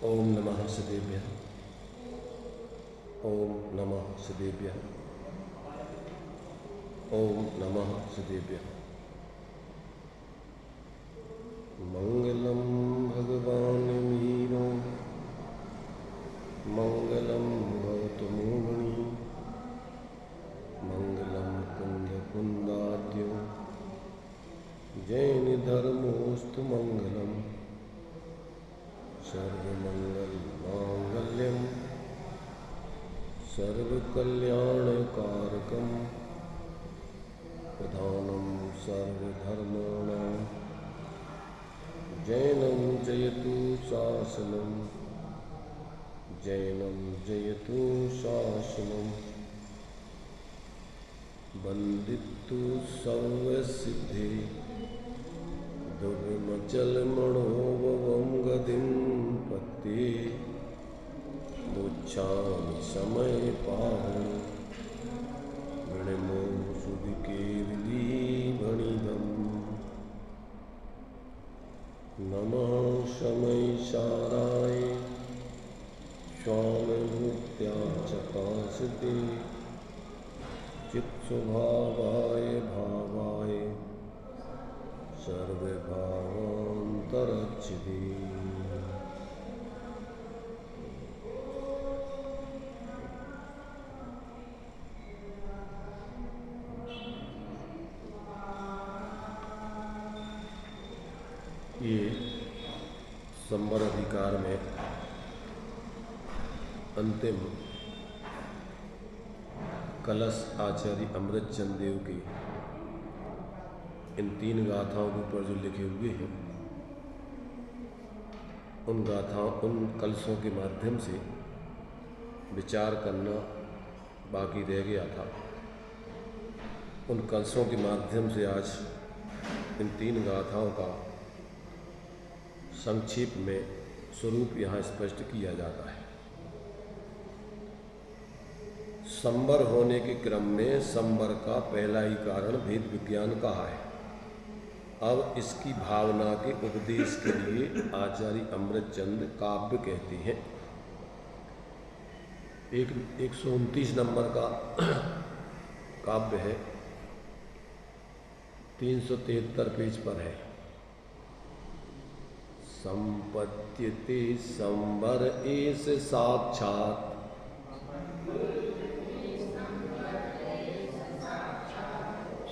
ओम नमः सदेभ्यः। ओम नमः सदेभ्यः। ओम नमः सदेभ्यः। मंगलम भगवान मीरो मंगलम गौतमोमणि मंगलम कुंद कुंदाद्यो जैन धर्मोस्तु मंगलम सर्वमंगल मांगल्यम सर्वकल्याणकारकम प्रधानम सर्वधर्माणां जैनं जयतु शासनं जैनं जयतु शासनं वन्दितु सर्वसिद्धि दुर्मचलमणोभवं गतिं पत्ति मुच्छामि समय पाहु मणिमो सुधिकेवली भणिदम् नमः शमैशाराय स्वामिभूत्या चकाशते चित्स्वभावाय भावाय सर्वभावान्तरच्छिदे। ये संवर अधिकार में अंतिम कलश आचार्य अमृतचंद देव की इन 3 गाथाओं के ऊपर जो लिखे हुए हैं, उन गाथाओं, उन कलशों के माध्यम से विचार करना बाकी रह गया था। उन कलशों के माध्यम से आज इन 3 गाथाओं का संक्षेप में स्वरूप यहाँ स्पष्ट किया जाता है। संवर होने के क्रम में संवर का पहला ही कारण भेद विज्ञान कहा है। अब इसकी भावना के उपदेश के लिए आचार्य अमृतचंद काव्य कहते हैं। 129 नंबर का काव्य है, 373 पेज पर है। संपद्यते संवर एष साक्षात्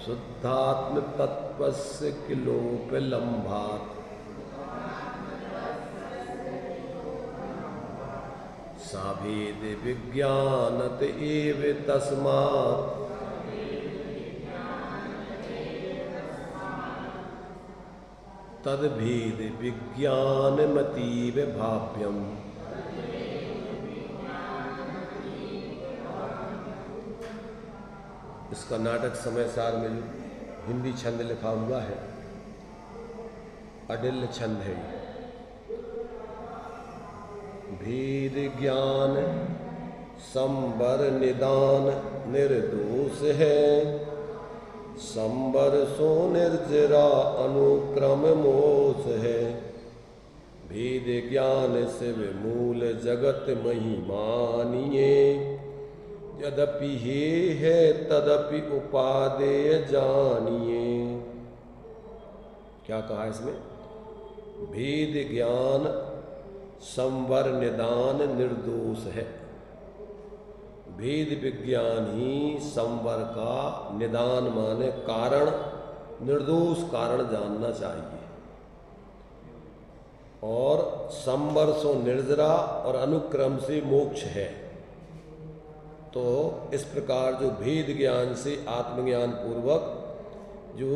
शुद्धात्म तत्वस्य किलोपलम्भात् साभेद विज्ञानत एव तस्मात् तद्भेद विज्ञानमतीव भाव्यम्। इसका नाटक समय सार में जो हिंदी छंद लिखा हुआ है, अडिल छंद है। भेद ज्ञान संवर निदान निर्दोष है, संवर सो निर्जरा अनुक्रम मोस है। भेद ज्ञान शिव मूल जगत महिमानिये, यद्यपि हे है तदपि उपादेय जानिए। क्या कहा इसमें? भेद ज्ञान संवर निदान निर्दोष है। भेद विज्ञान ही संवर का निदान माने कारण, निर्दोष कारण जानना चाहिए। और संवर सो निर्जरा और अनुक्रम से मोक्ष है। तो इस प्रकार जो भेद ज्ञान से आत्मज्ञान पूर्वक जो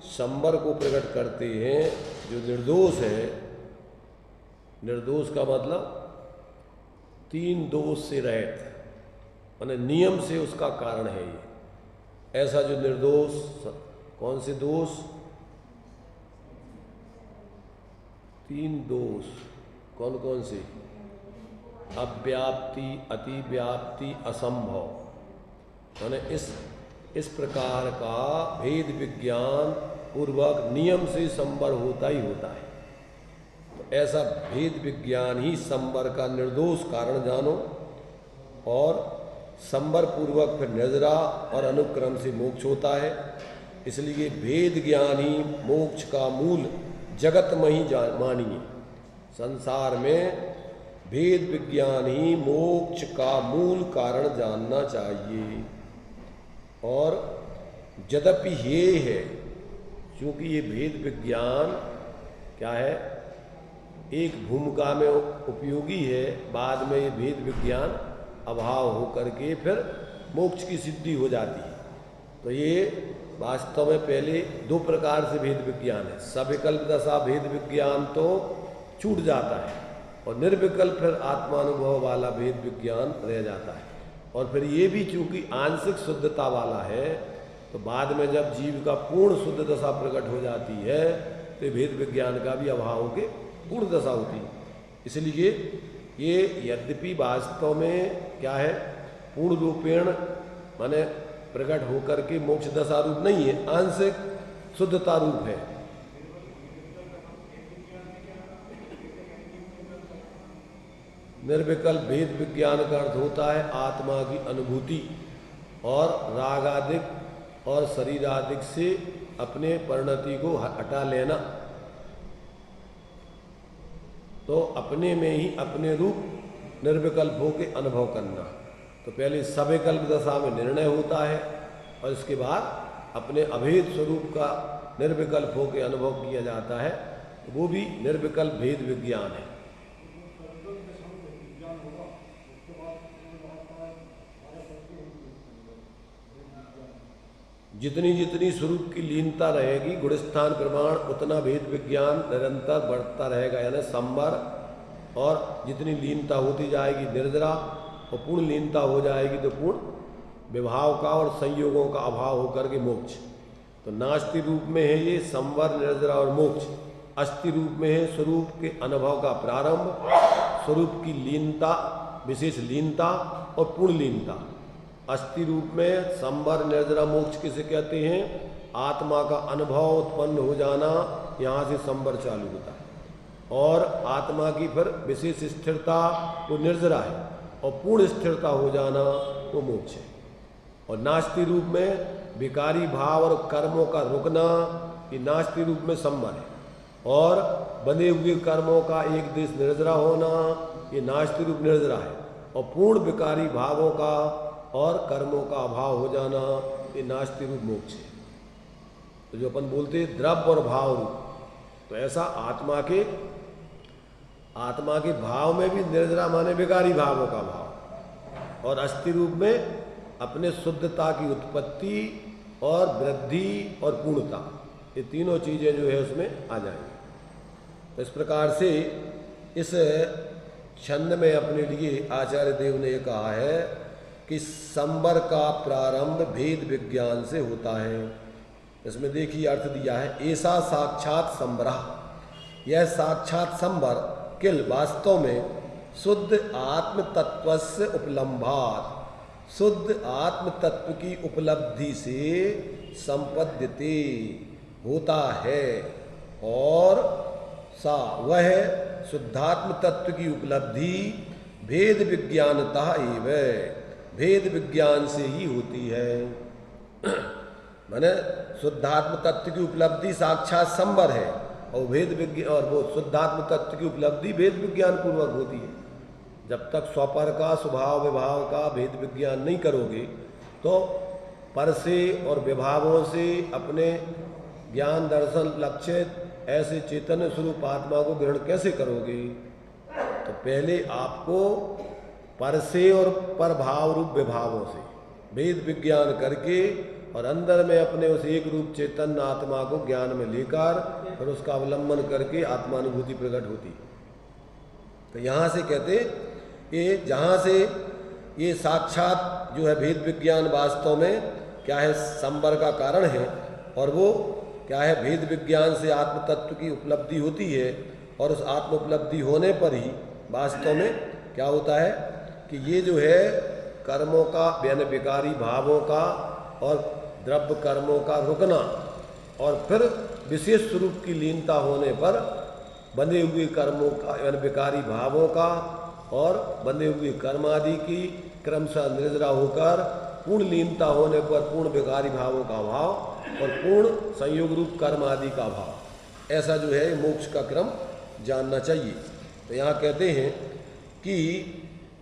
संवर को प्रकट करते हैं, जो निर्दोष है, निर्दोष का मतलब 3 दोष से रहित, माने नियम से उसका कारण है ये। ऐसा जो निर्दोष, कौन से दोष? 3 दोष। कौन कौन से? अव्याप्ति, अतिव्याप्ति, असंभव। माने इस प्रकार का भेद विज्ञान पूर्वक नियम से संवर होता ही होता है। तो ऐसा भेद विज्ञान ही संवर का निर्दोष कारण जानो, और संवर पूर्वक फिर निर्जरा और अनुक्रम से मोक्ष होता है। इसलिए भेद ज्ञान ही मोक्ष का मूल जगत में ही मानिए। संसार में भेद विज्ञान ही मोक्ष का मूल कारण जानना चाहिए। और यद्यपि ये है, क्योंकि ये भेद विज्ञान क्या है, एक भूमिका में उपयोगी है, बाद में ये भेद विज्ञान अभाव होकर के फिर मोक्ष की सिद्धि हो जाती है। तो ये वास्तव में पहले दो प्रकार से भेद विज्ञान है। सविकल्प दशा भेद विज्ञान तो छूट जाता है, और निर्विकल्प फिर आत्मानुभव वाला भेद विज्ञान रह जाता है। और फिर ये भी चूंकि आंशिक शुद्धता वाला है, तो बाद में जब जीव का पूर्ण शुद्ध दशा प्रकट हो जाती है, तो भेद विज्ञान का भी अभाव के पूर्ण दशा होती है। इसलिए ये यद्यपि वास्तव में क्या है, पूर्ण रूपेण माने प्रकट होकर के मोक्ष दशा रूप नहीं है, आंशिक शुद्धता रूप है। निर्विकल्प भेद विज्ञान का अर्थ होता है आत्मा की अनुभूति और रागादिक और शरीरादिक से अपने परिणति को हटा लेना। तो अपने में ही अपने रूप निर्विकल्प होकर अनुभव करना। तो पहले सविकल्प दशा में निर्णय होता है, और इसके बाद अपने अभेद स्वरूप का निर्विकल्प होकर अनुभव किया जाता है। वो भी निर्विकल्प भेद विज्ञान है। जितनी जितनी स्वरूप की लीनता रहेगी, गुणस्थान प्रमाण, उतना भेद विज्ञान निरंतर बढ़ता रहेगा, यानी संवर। और जितनी लीनता होती जाएगी निर्जरा, और पूर्ण लीनता हो जाएगी तो पूर्ण विभाव का और संयोगों का अभाव होकर के मोक्ष। तो नास्ति रूप में है ये संवर, निर्जरा और मोक्ष। अस्थि रूप में है स्वरूप के अनुभव का प्रारंभ, स्वरूप की लीनता, विशेष लीनता और पूर्ण लीनता। अस्थि रूप में संवर, निर्जरा, मोक्ष किसे कहते हैं? आत्मा का अनुभव उत्पन्न हो जाना, यहाँ से संवर चालू होता है। और आत्मा की फिर विशेष स्थिरता वो निर्जरा है, और पूर्ण स्थिरता हो जाना वो मोक्ष है। और नास्ति रूप में विकारी भाव और कर्मों का रुकना, ये नास्ति रूप में संवर है। और बंधे हुए कर्मों का एक देश निर्जरा होना, ये नास्ति रूप निर्जरा है। और पूर्ण विकारी भावों का और कर्मों का अभाव हो जाना, ये नास्ति रूप मोक्ष है। तो जो अपन बोलते हैं द्रव्य और भाव रूप, तो ऐसा आत्मा के भाव में भी निर्जरा माने विकारी भावों का भाव, और अस्थि रूप में अपने शुद्धता की उत्पत्ति और वृद्धि और पूर्णता, ये तीनों चीजें जो है उसमें आ जाएंगी। तो इस प्रकार से इस छंद में अपने लिए आचार्य देव ने यह कहा है कि संवर का प्रारंभ भेद विज्ञान से होता है। इसमें देखिए अर्थ दिया है, ऐसा साक्षात संवरः, यह साक्षात संवर किल वास्तव में शुद्ध आत्म तत्व से उपलम्भात, शुद्ध आत्म तत्व की उपलब्धि से संपद्यते होता है। और सा वह शुद्धात्म तत्व की उपलब्धि भेद विज्ञानतः एवं, भेद विज्ञान से ही होती है। माने शुद्धात्म तत्व की उपलब्धि साक्षात संवर है, और भेद विज्ञान, और वो शुद्धात्म तत्व की उपलब्धि भेद विज्ञान पूर्वक होती है। जब तक स्वपर का स्वभाव विभाव का भेद विज्ञान नहीं करोगे, तो पर से और विभावों से अपने ज्ञान दर्शन लक्ष्य ऐसे चैतन्य स्वरूप आत्मा को ग्रहण कैसे करोगे? तो पहले आपको पर से और पर भाव रूप विभावों से भेद विज्ञान करके, और अंदर में अपने उस एक रूप चैतन्य आत्मा को ज्ञान में लेकर फिर उसका अवलंबन करके आत्मानुभूति प्रकट होती। तो यहाँ से कहते ये जहाँ से ये साक्षात जो है भेद विज्ञान वास्तव में क्या है, संवर का कारण है। और वो क्या है, भेद विज्ञान से आत्म तत्व की उपलब्धि होती है। और उस आत्म उपलब्धि होने पर ही वास्तव में क्या होता है कि ये जो है कर्मों का, यानी विकारी भावों का और द्रव्य कर्मों का रुकना, और फिर विशेष स्वरूप की लीनता होने पर बंधे हुए कर्मों का यानी विकारी भावों का और बंधे हुए कर्म आदि की क्रमशः निर्जरा होकर पूर्ण लीनता होने पर पूर्ण विकारी भावों का अभाव और पूर्ण संयोग रूप कर्म आदि का अभाव, ऐसा जो है मोक्ष का क्रम जानना चाहिए। तो यहाँ कहते हैं कि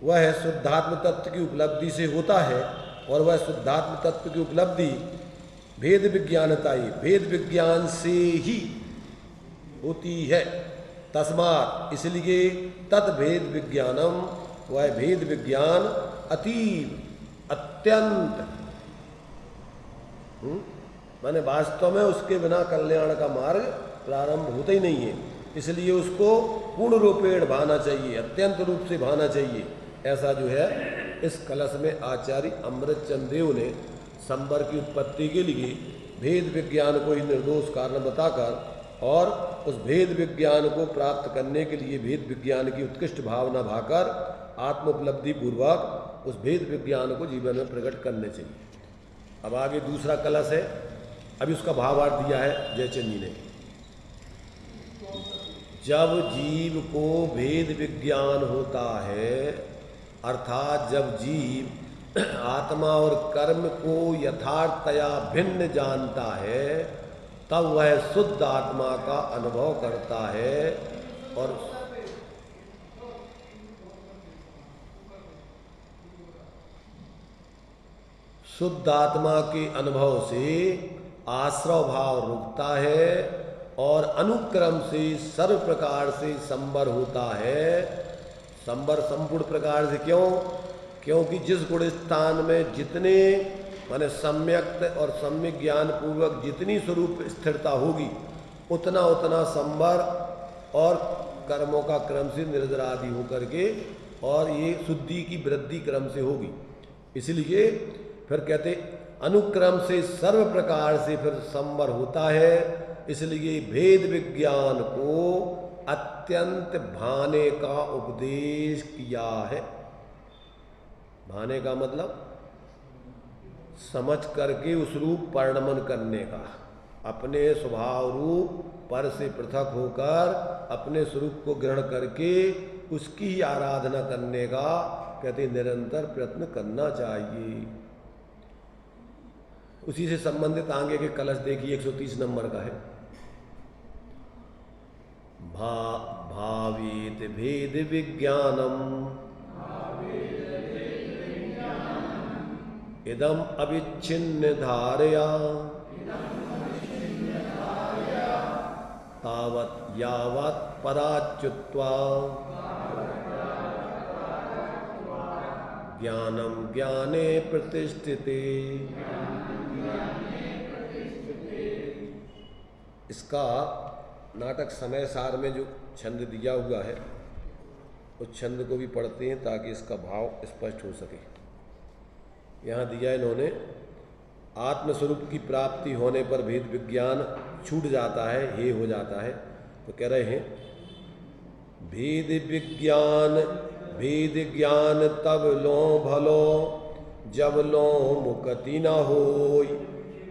वह शुद्धात्म तत्व की उपलब्धि से होता है और वह शुद्धात्म तत्व की उपलब्धि भेद विज्ञानता ही भेद विज्ञान से ही होती है। तस्मात् इसलिए तत्भेद विज्ञानम, वह भेद विज्ञान अतीव अत्यंत माने वास्तव में उसके बिना कल्याण का मार्ग प्रारंभ होता ही नहीं है, इसलिए उसको पूर्ण रूपेण भाना चाहिए, अत्यंत रूप से भाना चाहिए। ऐसा जो है इस कलश में आचार्य अमृतचंद देव ने संबर की उत्पत्ति के लिए भेद विज्ञान को ही निर्दोष कारण बताकर और उस भेद विज्ञान को प्राप्त करने के लिए भेद विज्ञान की उत्कृष्ट भावना भाकर आत्मोपलब्धि पूर्वक उस भेद विज्ञान को जीवन में प्रकट करने चाहिए। अब आगे दूसरा कलश है, अभी उसका भावार्थ दिया है जयचंद जी ने। जब जीव को भेद विज्ञान होता है, अर्थात जब जीव आत्मा और कर्म को यथार्थतया भिन्न जानता है, तब वह शुद्ध आत्मा का अनुभव करता है और शुद्ध आत्मा के अनुभव से आश्रव भाव रुकता है और अनुक्रम से सर्व प्रकार से संबर होता है। संबर संपूर्ण प्रकार से क्यों? क्योंकि जिस गुण स्थान में जितने माने सम्यक्त और सम्यक ज्ञान पूर्वक जितनी स्वरूप स्थिरता होगी, उतना उतना संबर और कर्मों का क्रम से निर्जरा आदि होकर के और ये शुद्धि की वृद्धि क्रम से होगी। इसलिए फिर कहते अनुक्रम से सर्व प्रकार से फिर संबर होता है। इसलिए भेद विज्ञान को अत्यंत भाने का उपदेश किया है। भाने का मतलब समझ करके उस रूप परिणमन करने का, अपने स्वभाव रूप पर से पृथक होकर अपने स्वरूप को ग्रहण करके उसकी ही आराधना करने का कहते निरंतर प्रयत्न करना चाहिए। उसी से संबंधित आगे के कलश देखिए 130 नंबर का है। भावेत भेद विज्ञानम इदम अविच्छिन्न धारया तावत यावत पराच्युत्वा ज्ञानम ज्ञाने प्रतिष्ठिते। इसका नाटक समय सार में जो छंद दिया हुआ है उस छंद को भी पढ़ते हैं ताकि इसका भाव स्पष्ट हो सके। यहाँ दिया इन्होंने आत्मस्वरूप की प्राप्ति होने पर भेद विज्ञान छूट जाता है, हे हो जाता है। तो कह रहे हैं भेद ज्ञान तब लो भलो जब लो मुक्ति न होय,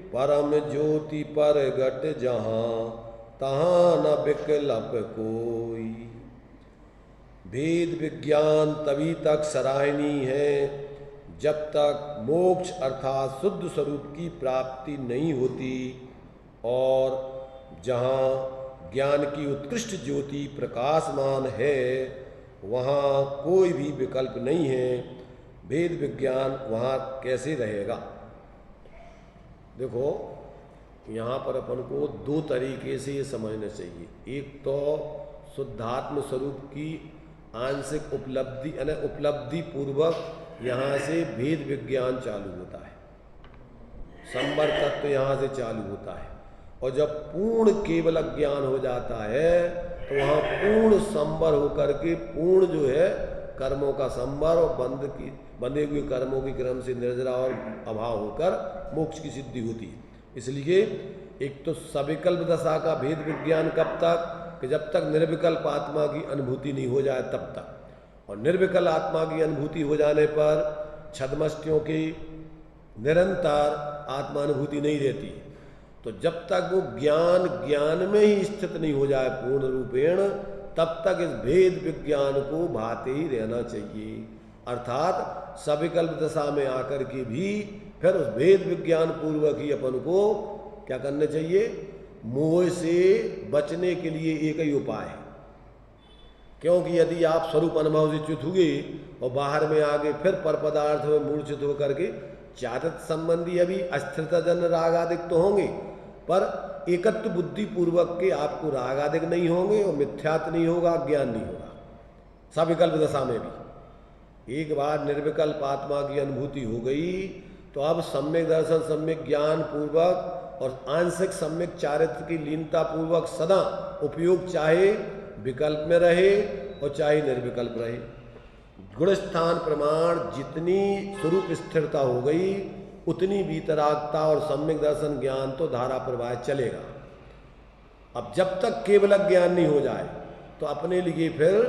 परम ज्योति पर गट जहाँ तहाँ न विकल्प कोई। भेद विज्ञान तभी तक सराहनीय है जब तक मोक्ष अर्थात शुद्ध स्वरूप की प्राप्ति नहीं होती और जहाँ ज्ञान की उत्कृष्ट ज्योति प्रकाशमान है वहाँ कोई भी विकल्प नहीं है। भेद विज्ञान वहाँ कैसे रहेगा? देखो यहाँ पर अपन को दो तरीके से ये समझना चाहिए। एक तो शुद्धात्म स्वरूप की आंशिक उपलब्धि यानी उपलब्धि पूर्वक यहाँ से भेद विज्ञान चालू होता है, संबर तत्व यहाँ से चालू होता है और जब पूर्ण केवल ज्ञान हो जाता है तो वहाँ पूर्ण संबर होकर के पूर्ण जो है कर्मों का संबर और बंधे हुए कर्मों के क्रम से निर्जरा और अभाव होकर मोक्ष की सिद्धि होती है। इसलिए एक तो सविकल्प दशा का भेद विज्ञान कब तक कि जब तक निर्विकल्प आत्मा की अनुभूति नहीं हो जाए तब तक, और निर्विकल्प आत्मा की अनुभूति हो जाने पर छद्मस्तियों की निरंतर आत्मा अनुभूति नहीं रहती। तो जब तक वो ज्ञान में ही स्थित नहीं हो जाए पूर्ण रूपेण, तब तक इस भेद विज्ञान को भाते ही रहना चाहिए। अर्थात सविकल्प दशा में आकर के भी फिर उस भेद विज्ञान पूर्वक ही अपन को क्या करना चाहिए, मोह से बचने के लिए एक ही उपाय है। क्योंकि यदि आप स्वरूप अनुभव से च्युत हुए और बाहर में आगे फिर पर पदार्थ में मूर्छित होकर के चारित्र संबंधी अभी अस्थिरता जन राग आदिक तो होंगे, पर एकत्व बुद्धि पूर्वक के आपको राग आदिक नहीं होंगे और मिथ्यात्व नहीं होगा, ज्ञान नहीं होगा। सविकल्प दशा में भी एक बार निर्विकल्प आत्मा की अनुभूति हो गई तो अब सम्यक दर्शन, सम्यक ज्ञान पूर्वक और आंशिक सम्यक चारित्र की लीनता पूर्वक सदा उपयोग चाहे विकल्प में रहे और चाहे निर्विकल्प रहे। गुणस्थान प्रमाण जितनी स्वरूप स्थिरता हो गई उतनी वीतरागता और सम्यक दर्शन ज्ञान तो धारा प्रवाह चलेगा। अब जब तक केवल ज्ञान नहीं हो जाए तो अपने लिए फिर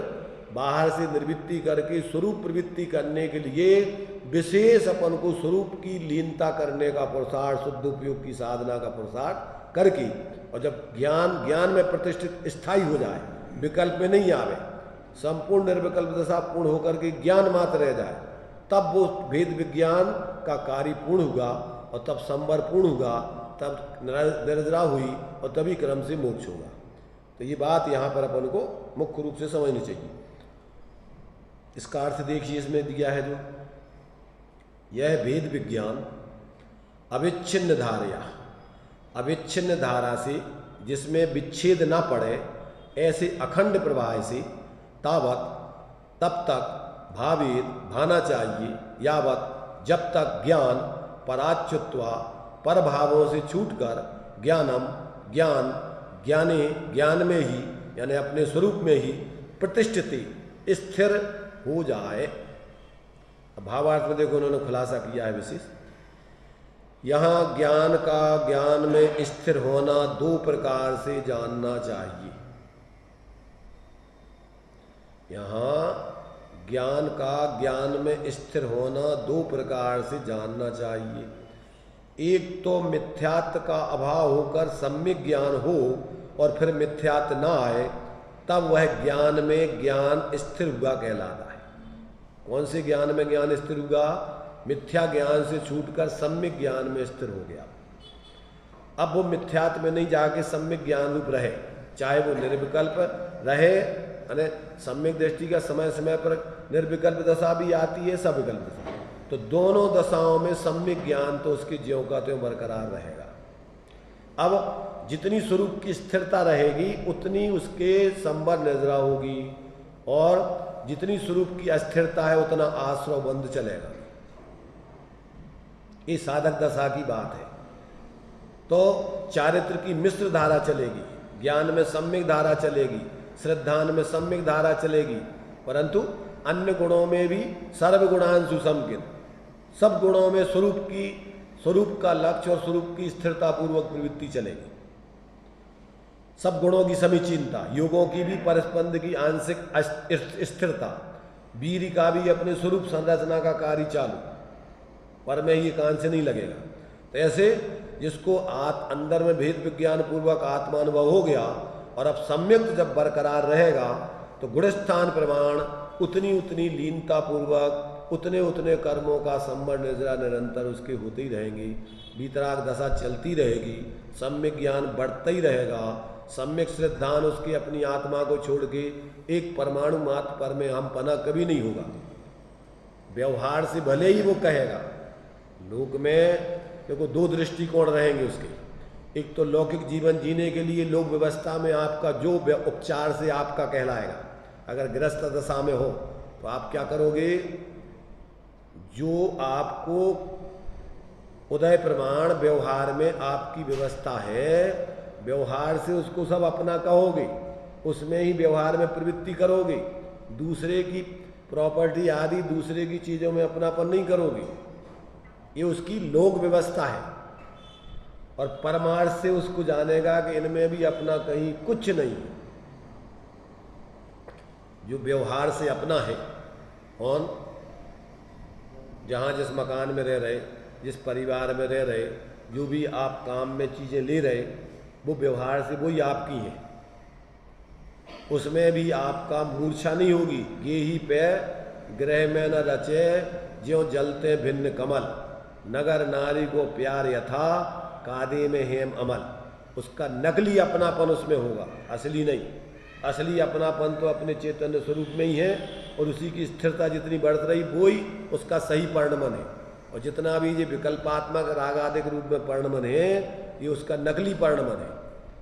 बाहर से निर्वृत्ति करके स्वरूप प्रवृत्ति करने के लिए विशेष अपन को स्वरूप की लीनता करने का पुरुषार्थ, शुद्ध उपयोग की साधना का पुरुषार्थ करके, और जब ज्ञान में प्रतिष्ठित स्थायी हो जाए, विकल्प में नहीं आवे, संपूर्ण निर्विकल्प दशा पूर्ण होकर के ज्ञान मात्र रह जाए, तब वो भेद विज्ञान का कार्य पूर्ण होगा और तब संवर पूर्ण होगा, तब निर्जरा हुई और तभी क्रम से मोक्ष होगा। तो ये बात यहाँ पर अपन को मुख्य रूप से समझनी चाहिए। इसका अर्थ देखिए इसमें दिया है जो यह भेद विज्ञान अविच्छिन्न धारया, अविच्छिन्न धारा से जिसमें विच्छेद न पड़े ऐसे अखंड प्रवाह से तावत तब तक भावेद भाना चाहिए, यावत जब तक ज्ञान पराच्युत्वा पर भावों से छूटकर ज्ञानम ज्ञान में ही यानी अपने स्वरूप में ही प्रतिष्ठिति स्थिर हो जाए। भावार्थ में देखो उन्होंने खुलासा किया है विशेष, यहाँ ज्ञान का ज्ञान में स्थिर होना दो प्रकार से जानना चाहिए। यहाँ ज्ञान का ज्ञान में स्थिर होना दो प्रकार से जानना चाहिए। एक तो मिथ्यात्व का अभाव होकर सम्यक ज्ञान हो और फिर मिथ्यात्व ना आए, तब वह ज्ञान में ज्ञान स्थिर हुआ कहलाता है। कौन से ज्ञान में ज्ञान स्थिर हुआ? मिथ्या ज्ञान से छूटकर सम्यक ज्ञान में स्थिर हो गया। अब वो मिथ्यात्व में नहीं जाके सम्यक ज्ञान रूप रहे, चाहे वो निर्विकल्प रहे, यानी सम्यक दृष्टि का समय समय पर निर्विकल्प दशा भी आती है, सविकल्प दशा, तो दोनों दशाओं में सम्यक ज्ञान तो उसके ज्यों का त्यों बरकरार रहेगा। अब जितनी स्वरूप की स्थिरता रहेगी उतनी उसके संवर निर्जरा होगी, और जितनी स्वरूप की अस्थिरता है उतना आश्रव बंद चलेगा। ये साधक दशा की बात है। तो चारित्र की मिश्र धारा चलेगी, ज्ञान में सम्यक धारा चलेगी, श्रद्धान में सम्यक धारा चलेगी, परंतु अन्य गुणों में भी सर्वगुणांशु समकिन, सब गुणों में स्वरूप का लक्ष्य और स्वरूप की स्थिरता पूर्वक प्रवृत्ति चलेगी। सब गुणों की समीचीनता, योगों की भी परस्पंद की आंशिक स्थिरता, वीर का भी अपने स्वरूप संरचना का कार्य चालू, पर में ये कान से नहीं लगेगा। तो ऐसे जिसको अंदर में भेद विज्ञान पूर्वक आत्मानुभव हो गया और अब सम्यक जब बरकरार रहेगा तो गुणस्थान प्रमाण उतनी लीनता पूर्वक उतने कर्मों का संवर निर्जरा निरंतर उसके होते ही रहेंगे, वीतराग दशा चलती रहेगी, सम्यक ज्ञान बढ़ता ही रहेगा, सम्यक श्रद्धान उसकी अपनी आत्मा को छोड़ के एक परमाणु मात्र पर में हम पना कभी नहीं होगा। व्यवहार से भले ही वो कहेगा, लोक में देखो दो दृष्टिकोण रहेंगे उसके, एक तो लौकिक जीवन जीने के लिए लोक व्यवस्था में आपका जो उपचार से आपका कहलाएगा, अगर गृहस्थ दशा में हो तो आप क्या करोगे, जो आपको उदय प्रमाण व्यवहार में आपकी व्यवस्था है, व्यवहार से उसको सब अपना कहोगे, उसमें ही व्यवहार में प्रवृत्ति करोगे, दूसरे की प्रॉपर्टी आदि दूसरे की चीज़ों में अपनापन नहीं करोगे। ये उसकी लोक व्यवस्था है, और परमार्थ से उसको जानेगा कि इनमें भी अपना कहीं कुछ नहीं है। जो व्यवहार से अपना है, कौन? जहाँ जिस मकान में रह रहे, जिस परिवार में रह रहे, जो भी आप काम में चीज़ें ले रहे वो व्यवहार से वही आपकी हैं, उसमें भी आपका मूर्छा नहीं होगी। ये ही पे ग्रह में न रचे ज्यों जलते भिन्न कमल, नगर नारी को प्यार यथा कादे में हेम अमल। उसका नकली अपनापन उसमें होगा, असली नहीं। असली अपनापन तो अपने चैतन्य स्वरूप में ही है, और उसी की स्थिरता जितनी बढ़ रही वो ही उसका सही परिणमन है। और जितना भी ये विकल्पात्मक रागादिक रूप में परिणमन है, ये उसका नकली परिणमन है,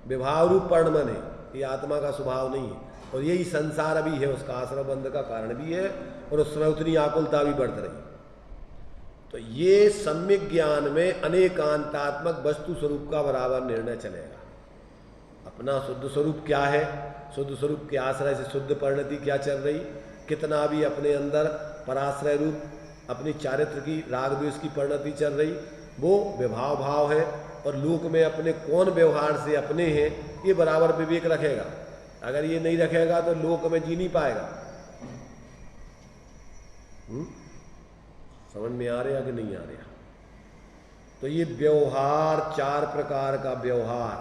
विभाव रूप परिणमन है, ये आत्मा का स्वभाव नहीं है। और यही संसार अभी है, उसका आश्रय बंध का कारण भी है, और उस समय उतनी आकुलता भी बढ़ रही। तो ये सम्यक ज्ञान में अनेकांतात्मक वस्तु स्वरूप का बराबर निर्णय चलेगा। अपना शुद्ध स्वरूप क्या है, शुद्ध स्वरूप के आश्रय से शुद्ध परिणति क्या चल रही, कितना भी अपने अंदर पराश्रय रूप अपनी चारित्र की राग द्वेष की परिणति चल रही, वो विभाव भाव है। और लोक में अपने कौन व्यवहार से अपने हैं, ये बराबर विवेक रखेगा। अगर ये नहीं रखेगा तो लोक में जी नहीं पाएगा। समझ में आ रहा कि नहीं आ रहा? तो ये व्यवहार, चार प्रकार का व्यवहार,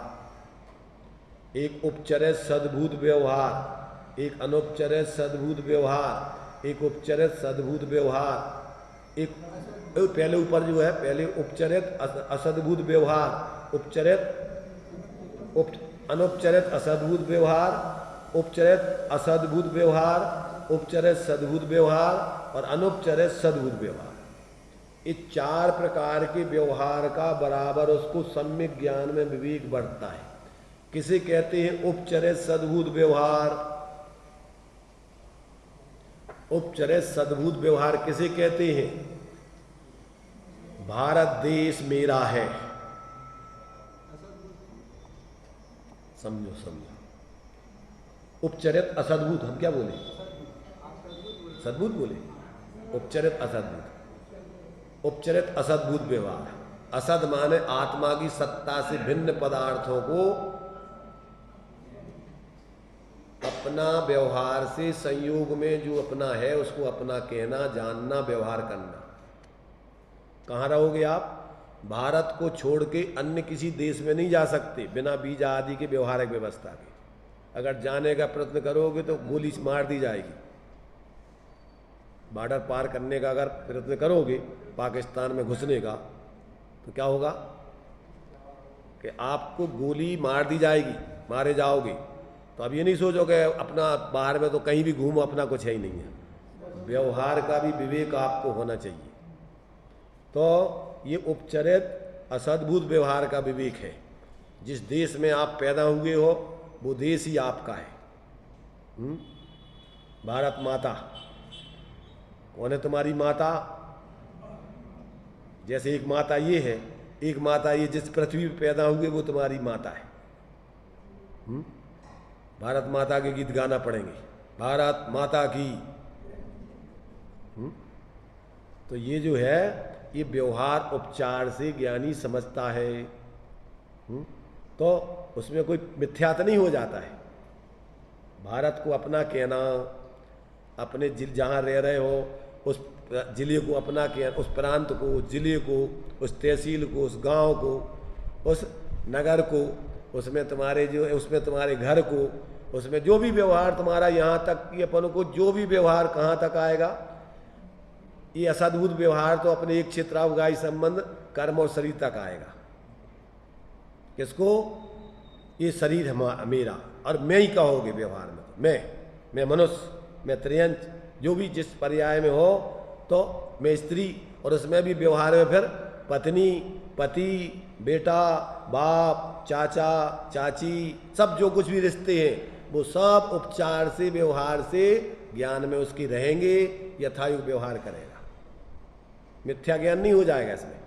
एक उपचरित सद्भूत व्यवहार, एक अनुपचरित सद्भूत व्यवहार, एक उपचरित सद्भूत व्यवहार, एक पहले ऊपर जो है, पहले उपचरित असद्भूत व्यवहार, अनुपचरित असद्भूत व्यवहार, उपचरित असद्भूत व्यवहार, उपचरित सद्भूत व्यवहार और अनुपचरित सद्भूत व्यवहार। इस चार प्रकार के व्यवहार का बराबर उसको सम्यक ज्ञान में विवेक बढ़ता है। किसे कहते हैं उपचरित सद्भूत व्यवहार? उपचरित सद्भूत व्यवहार किसे कहते हैं? भारत देश मेरा है, समझो समझो। उपचरित असद्भूत हम क्या बोले? सद्भूत बोले, उपचरित असद्भूत। उपचरित असद्भूत व्यवहार, असद माने आत्मा की सत्ता से भिन्न पदार्थों को अपना व्यवहार से संयोग में जो अपना है उसको अपना कहना, जानना, व्यवहार करना। कहाँ रहोगे आप? भारत को छोड़ के अन्य किसी देश में नहीं जा सकते बिना वीजा आदि के व्यवहारिक व्यवस्था के। अगर जाने का प्रयत्न करोगे तो गोली मार दी जाएगी। बॉर्डर पार करने का अगर प्रयत्न करोगे पाकिस्तान में घुसने का, तो क्या होगा कि आपको गोली मार दी जाएगी, मारे जाओगे। तो अब ये नहीं सोचो कि अपना बाहर में तो कहीं भी घूमो, अपना कुछ है ही नहीं है। व्यवहार का भी विवेक आपको होना चाहिए। तो ये उपचरित असद्भुत व्यवहार का विवेक है। जिस देश में आप पैदा हुए हो वो देश ही आपका है। भारत माता कौन है? तुम्हारी माता। जैसे एक माता ये है, एक माता ये जिस पृथ्वी पे पैदा हुए वो तुम्हारी माता है। भारत माता के गीत गाना पड़ेंगे, भारत माता की। तो ये जो है ये व्यवहार उपचार से ज्ञानी समझता है। तो उसमें कोई मिथ्यात नहीं हो जाता है। भारत को अपना कहना, अपने जहाँ रह रहे हो उस जिले को अपना कहना, उस प्रांत को, उस जिले को, उस तहसील को, उस गांव को, उस नगर को, उसमें तुम्हारे जो उसमें तुम्हारे घर को, उसमें जो भी व्यवहार तुम्हारा, यहाँ तक कि अपन को जो भी व्यवहार कहाँ तक आएगा, ये असद्भुत व्यवहार तो अपने एक क्षेत्रावगाही संबंध कर्म और शरीर तक आएगा। किसको? ये शरीर मेरा, और मैं ही कहोगे व्यवहार में। मैं मनुष्य, मैं त्रियंच, जो भी जिस पर्याय में हो, तो मैं स्त्री, और उसमें भी व्यवहार में फिर पत्नी, पति, बेटा, बाप, चाचा, चाची, सब जो कुछ भी रिश्ते हैं वो सब उपचार से, व्यवहार से, ज्ञान में उसकी रहेंगे, यथायुग व्यवहार करेगा। मिथ्या ज्ञान नहीं हो जाएगा इसमें।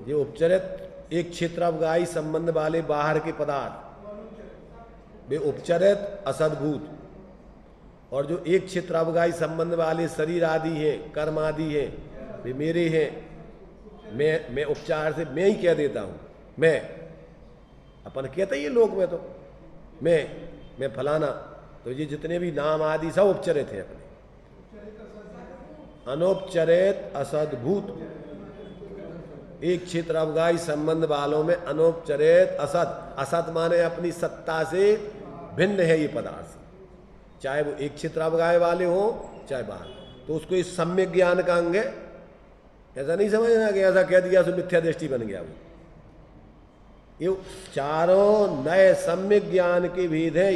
ये उपचरित एक क्षेत्रावगाही संबंध वाले बाहर के पदार्थ वे उपचरित असद्भूत, और जो एक क्षेत्रावगाही संबंध वाले शरीर आदि हैं, कर्म आदि हैं, वे मेरे हैं। मैं उपचार से मैं ही कह देता हूँ। मैं अपन कहते ही लोक में तो मैं फलाना। तो ये जितने भी नाम आदि सब उपचरित हैं अपने। अनुपचरित असद्भूत एक क्षेत्र अवगाही संबंध वालों में अनौपचारिक असत, असत माने अपनी सत्ता से भिन्न है ये पदार्थ, चाहे वो एक क्षेत्र अवगाही वाले हो चाहे बाहर, तो उसको इस सम्यक ज्ञान का अंग है। ऐसा नहीं समझना कि ऐसा कह दिया तो मिथ्या दृष्टि बन गया। वो ये चारों नए सम्यक ज्ञान के भेद है।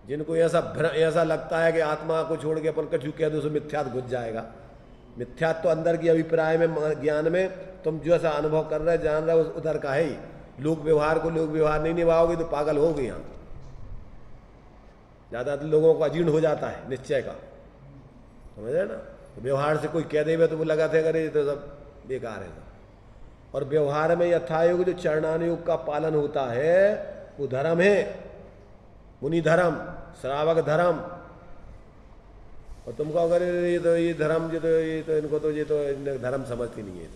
जिनको ऐसा लगता है कि आत्मा को छोड़ के अपन कछु कह दो तो मिथ्यात्व घुस जाएगा। मिथ्यात्व तो अंदर की अभिप्राय में, ज्ञान में तुम जो ऐसा अनुभव कर रहे जान रहे हो उधर का है ही। लोक व्यवहार को लोक व्यवहार नहीं निभाओगे तो पागल हो गए। यहाँ ज़्यादातर लोगों को अजीर्ण हो जाता है निश्चय का, समझ रहे ना। तो व्यवहार से कोई कह देवे तो वो लगाते करे तो सब बेकार है। और व्यवहार में यथायोग जो चरणानुयोग का पालन होता है वो धर्म है, मुनि धर्म, श्रावक धर्म। और तुमको अगर ये धर्म इनको तो धर्म समझती नहीं है,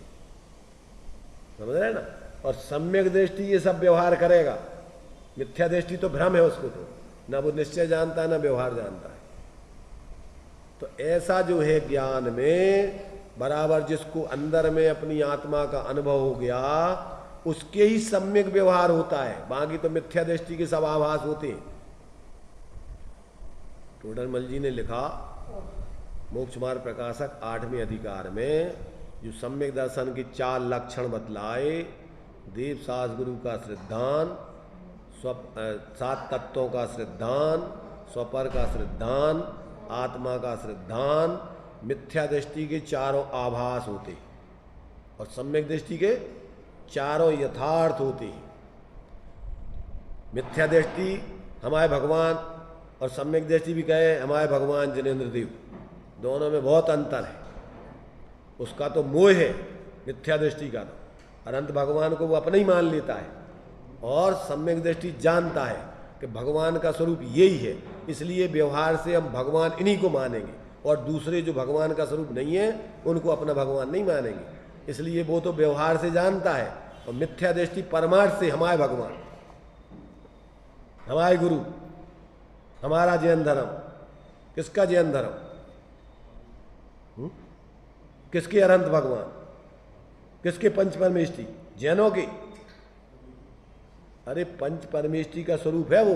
तो समझ रहे ना। और सम्यक दृष्टि ये सब व्यवहार करेगा, मिथ्या दृष्टि तो भ्रम है उसको, तो ना वो निश्चय जानता है ना व्यवहार जानता है। तो ऐसा जो है ज्ञान में बराबर जिसको अंदर में अपनी आत्मा का अनुभव हो गया उसके ही सम्यक व्यवहार होता है, बाकी तो मिथ्या दृष्टि के सब आभास होते हैं। टोडरमल जी ने लिखा मोक्ष मार्ग प्रकाशक 8वें अधिकार में जो सम्यक दर्शन की 4 लक्षण बतलाए, देव सास गुरु का श्रद्धान, 7 तत्वों का श्रद्धान, स्वपर का श्रद्धान, आत्मा का श्रद्धान, मिथ्या दृष्टि के 4 आभास होते और सम्यक दृष्टि के 4 यथार्थ होते। मिथ्या दृष्टि हमारे भगवान और सम्यक दृष्टि भी कहे हमारे भगवान जिनेंद्र देव, दोनों में बहुत अंतर है। उसका तो मोह है मिथ्या दृष्टि का, अनंत भगवान को वो अपना ही मान लेता है। और सम्यक दृष्टि जानता है कि भगवान का स्वरूप यही है, इसलिए व्यवहार से हम भगवान इन्हीं को मानेंगे और दूसरे जो भगवान का स्वरूप नहीं है उनको अपना भगवान नहीं मानेंगे। इसलिए वो तो व्यवहार से जानता है और मिथ्या दृष्टि परमार्थ से हमारे भगवान, हमारे गुरु, हमारा जैन धर्म। किसका जैन धर्म? किसके अनंत भगवान? किसके पंच परमेष्टि? जैनों के। अरे पंच परमेष्टि का स्वरूप है वो।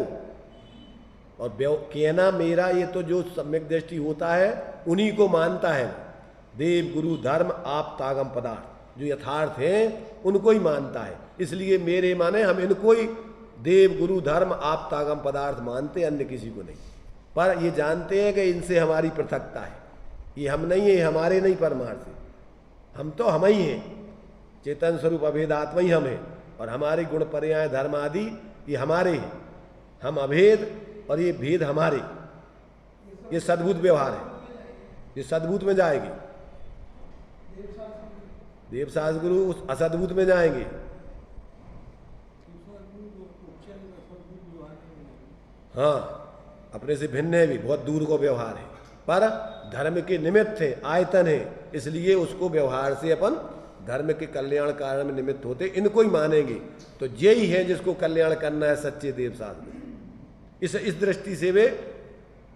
और कहना मेरा ये तो जो सम्यक दृष्टि होता है उन्हीं को मानता है। देव गुरु धर्म आप तागम पदार्थ जो यथार्थ हैं उनको ही मानता है। इसलिए मेरे माने हम इनको ही देव गुरु धर्म आप तागम पदार्थ मानते, अन्य किसी को नहीं। पर ये जानते हैं कि इनसे हमारी पृथकता है, ये हम नहीं है, हमारे नहीं परमार्थ से। हम तो हम ही हैं, चेतन स्वरूप अभेदात्मा ही हम हैं और हमारे गुण पर्याय धर्म आदि ये हमारे हैं। हम अभेद और ये भेद हमारे। ये सद्भूत व्यवहार है, ये सद्भूत में जाएगी। देवसास गुरु उस असद्भूत में जाएंगे। हाँ, अपने से भिन्न है भी, बहुत दूर को व्यवहार है, पर धर्म के निमित्त है, आयतन है, इसलिए उसको व्यवहार से अपन धर्म के कल्याण कारण में निमित्त होते, इनको ही मानेंगे। तो यही है जिसको कल्याण करना है सच्चे देवसास गुरु। इस दृष्टि से वे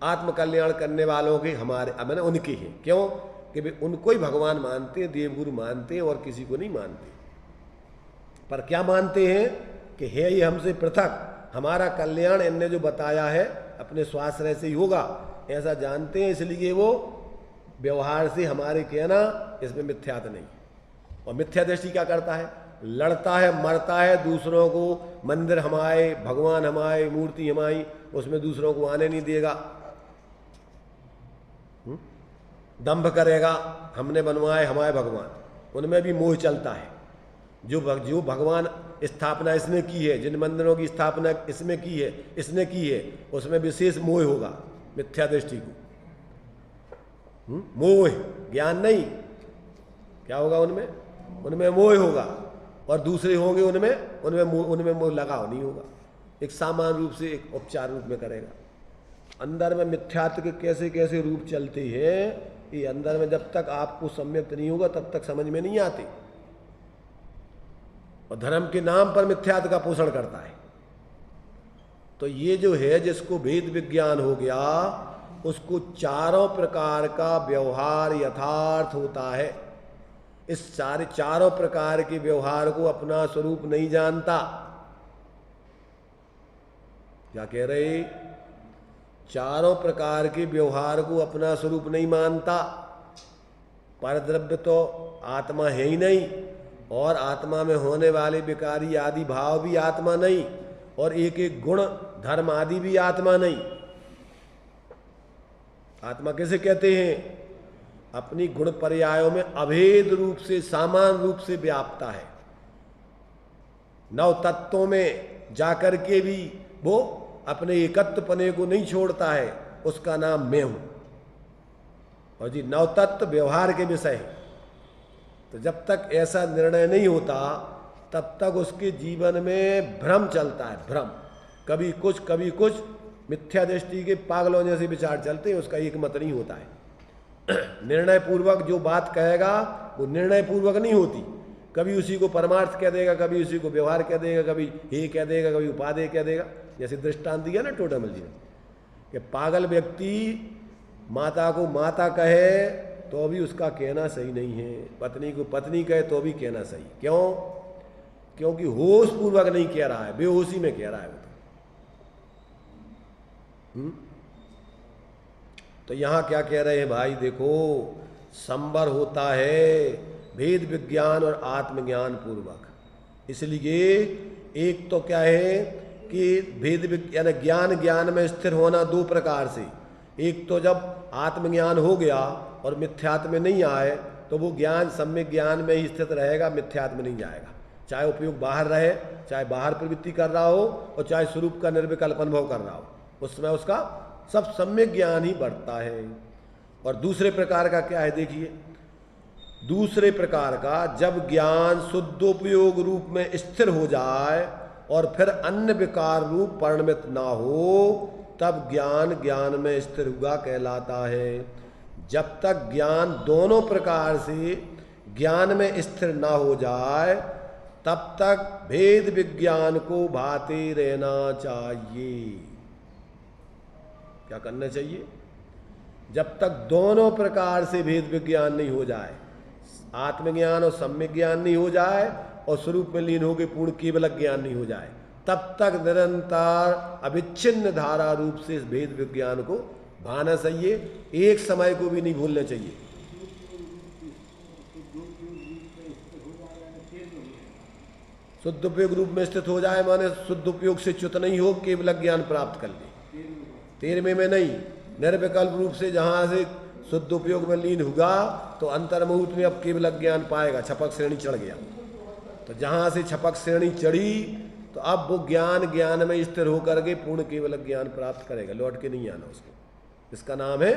आत्म कल्याण करने वालों के हमारे मैंने उनके हैं। क्यों? कि वे उनको ही भगवान मानते हैं, देवगुरु मानते हैं और किसी को नहीं मानते। पर क्या मानते हैं कि है ये हमसे पृथक, हमारा कल्याण इनने जो बताया है अपने स्वाश्रय से ही होगा, ऐसा जानते हैं। इसलिए वो व्यवहार से हमारे कहना इसमें मिथ्यात नहीं। और मिथ्या दृष्टि क्या करता है? लड़ता है, मरता है, दूसरों को मंदिर हमारे, भगवान हमारे, मूर्ति हमारी, उसमें दूसरों को आने नहीं देगा। दंभ करेगा, हमने बनवाए हमारे भगवान, उनमें भी मोह चलता है। जो भगवान स्थापना इसने की है, जिन मंदिरों की स्थापना इसमें की है, इसने की है, उसमें विशेष मोह होगा मिथ्या दृष्टि को। मोह, ज्ञान नहीं। क्या होगा उनमें? उनमें मोह होगा। और दूसरे होंगे उनमें मोह लगाव नहीं होगा। एक सामान्य रूप से, एक उपचार रूप में करेगा। अंदर में मिथ्यात्व के कैसे कैसे रूप चलते हैं, ये अंदर में जब तक आपको सम्यक नहीं होगा तब तक समझ में नहीं आते। और धर्म के नाम पर मिथ्यात्व का पोषण करता है। तो ये जो है जिसको भेद विज्ञान हो गया, उसको चारों प्रकार का व्यवहार यथार्थ होता है। इस चारों प्रकार के व्यवहार को अपना स्वरूप नहीं जानता। क्या कह रहे? चारों प्रकार के व्यवहार को अपना स्वरूप नहीं मानता। परद्रव्य तो आत्मा है ही नहीं, और आत्मा में होने वाले विकारी आदि भाव भी आत्मा नहीं, और एक एक गुण धर्म आदि भी आत्मा नहीं। आत्मा कैसे कहते हैं? अपनी गुण पर्यायों में अभेद रूप से, समान रूप से व्याप्ता है। नव तत्वों में जाकर के भी वो अपने एकत्वपने को नहीं छोड़ता है, उसका नाम मैं हूं। और जी नव तत्व व्यवहार के विषय है, तो जब तक ऐसा निर्णय नहीं होता तब तक उसके जीवन में भ्रम चलता है। भ्रम, कभी कुछ मिथ्या दृष्टि के पागलों जैसे विचार चलते हैं, उसका एक मत नहीं होता है। निर्णय पूर्वक जो बात कहेगा वो निर्णय पूर्वक नहीं होती। कभी उसी को परमार्थ कह देगा, कभी उसी को व्यवहार कह देगा, कभी हे कह देगा, कभी उपादेय कह देगा। जैसे दृष्टांत दिया ना टोटामल जी ने, कि पागल व्यक्ति माता को माता कहे तो भी उसका कहना सही नहीं है, पत्नी को पत्नी कहे तो भी कहना सही। क्यों? क्योंकि होश पूर्वक नहीं कह रहा है, बेहोशी में कह रहा है वो तो यहां क्या कह रहे हैं भाई? देखो, संवर होता है भेद विज्ञान और आत्मज्ञान पूर्वक। इसलिए एक तो क्या है कि भेद विज्ञान ज्ञान में स्थिर होना दो प्रकार से। एक तो जब आत्मज्ञान हो गया और मिथ्यात्व में नहीं आए तो वो ज्ञान सम्यक ज्ञान में ही स्थित रहेगा, मिथ्यात्व में नहीं जाएगा। चाहे उपयोग बाहर रहे, चाहे बाहर प्रवृत्ति कर रहा हो, और चाहे स्वरूप का निर्विकल्प अनुभव कर रहा हो, उसमें उसका सब सम्यक ज्ञान ही बढ़ता है। और दूसरे प्रकार का क्या है? देखिए, दूसरे प्रकार का जब ज्ञान शुद्धोपयोग रूप में स्थिर हो जाए और फिर अन्य विकार रूप परिणमित ना हो, तब ज्ञान में स्थिर हुआ कहलाता है। जब तक ज्ञान दोनों प्रकार से ज्ञान में स्थिर ना हो जाए तब तक भेद विज्ञान को भाते रहना चाहिए। क्या करना चाहिए? जब तक दोनों प्रकार से भेद विज्ञान नहीं हो जाए, आत्मज्ञान और सम्यक ज्ञान नहीं हो जाए और स्वरूप में लीन होकर पूर्ण केवल ज्ञान नहीं हो जाए, तब तक निरंतर अविच्छिन्न धारा रूप से इस भेद विज्ञान को भाना चाहिए, एक समय को भी नहीं भूलना चाहिए। शुद्ध उपयोग रूप में स्थित हो जाए माने शुद्ध उपयोग से च्युत नहीं हो, केवल ज्ञान प्राप्त कर ले। 13वें में नहीं, निर्विकल्प रूप से जहां से शुद्ध उपयोग में लीन हुआ तो अंतर्मुहूर्त में अब केवल ज्ञान पाएगा। छपक श्रेणी चढ़ गया, तो जहां से छपक श्रेणी चढ़ी तो अब वो ज्ञान में स्थिर होकर के पूर्ण केवल ज्ञान प्राप्त करेगा, लौट के नहीं आना उसको। इसका नाम है